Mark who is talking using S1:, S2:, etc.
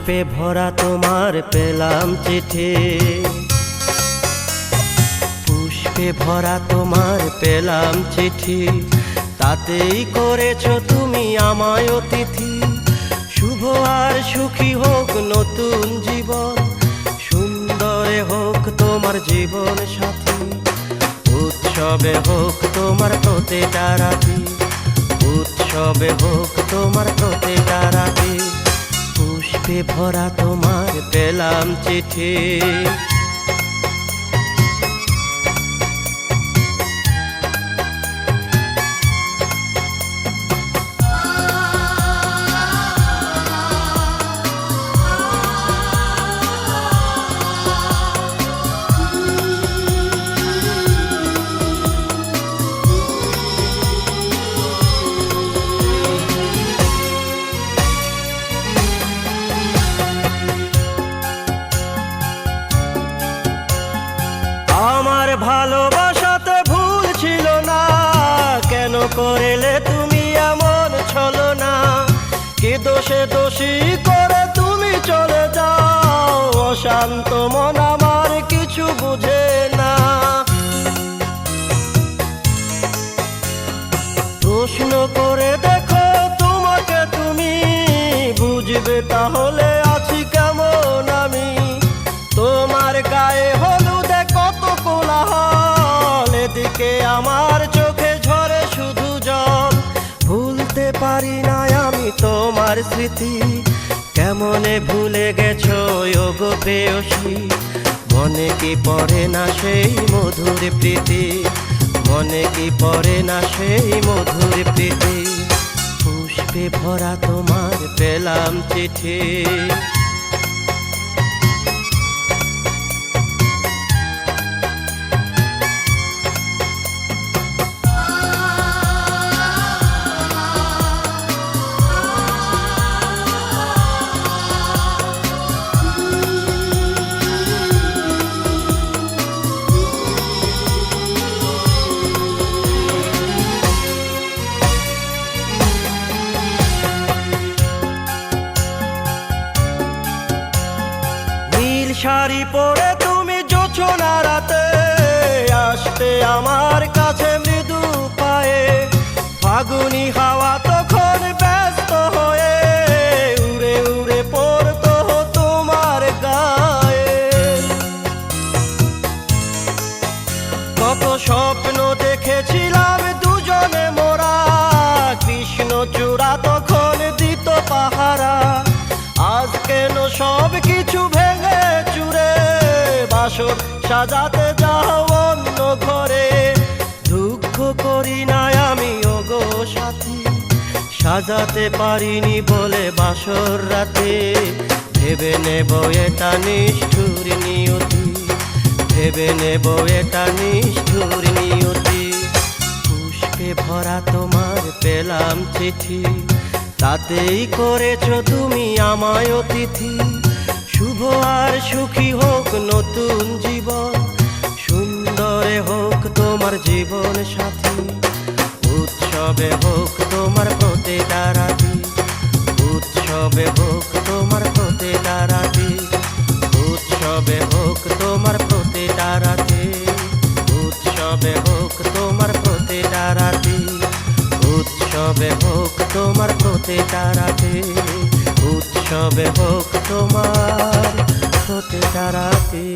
S1: পুষ্পে ভরা তোমার পেলাম চিঠি, পুষ্পে ভরা তোমার পেলাম চিঠি, তাতেই করেছ তুমি আমায় অতিথি। শুভ আর সুখী হোক নতুন জীবন, সুন্দরে হোক তোমার জীবন সাথী। উৎসবে হোক তোমার প্রতিটা রাতি, উৎসবে হোক তোমার প্রতিটা রাতি। পুষ্পে ভরা তোমার পেলাম চিঠি। আমার ভালোবাসাতে ভুল ছিল না, কেন করিলে তুমি এমন ছলনা? কি দোষে দোষী করে তুমি চলে যাও, অশান্ত মন আমার কিছু বুঝে না। প্রশ্ন করে দেখো তোমাকে তুমি, বুঝবে তাহলে আছি কেমন আমি। তোমার গায়ে হলুদে কত কোলাহল, এদিকে আমার চোখে ঝরে শুধু জল। ভুলতে পারি না আমি তোমার স্মৃতি, কেমনে ভুলে গেছো ওগো প্রেয়সী। মনে কি পড়ে না সেই মধুর প্রীতি, মনে কি পড়ে না সেই মধুর প্রীতি। পুষ্পে ভরা তোমার পেলাম চিঠি। শাড়ি পরে তুমি জোছনা রাতে আসতে আমার কাছে মৃদু পায়ে। ফাগুনি হাওয়া তখন ব্যস্ত হয়ে উড়ে উড়ে পড়তো তোমার গায়ে। কত স্বপ্ন দেখেছিলাম দুজনে মোরা, কৃষ্ণচূড়া তখন দিত পাহারা। আজ কেন সব কিছু ভেঙে চুরে বাসর সাজাতে যাও অন্য ঘরে। দুঃখ করি না আমি ওগো সাথী, সাজাতে পারিনি বলে বাসর রাতে। ভেবে নেব এটা নিষ্ঠুর নিয়তি, ভেবে নেব এটা নিষ্ঠুর নিয়তি। পুষ্পে ভরা তোমার পেলাম চিঠি, তাতেই করেছ তুমি আমায় অতিথি। শুভ আর সুখী হোক নতুন জীবন, সুন্দরে হোক তোমার জীবন সাথী। উৎসবে হোক তোমার প্রতিটা রাতি, উৎসবে হোক তোমার প্রতিটা রাতি। উৎসবে হোক তোমার প্রতিটা রাতি, উৎসবে হোক তোমার প্রতিটা রাতি। উৎসবে হোক তোমার প্রতিটা রাতে, উৎসবে হোক তোমার প্রতিটা রাতে।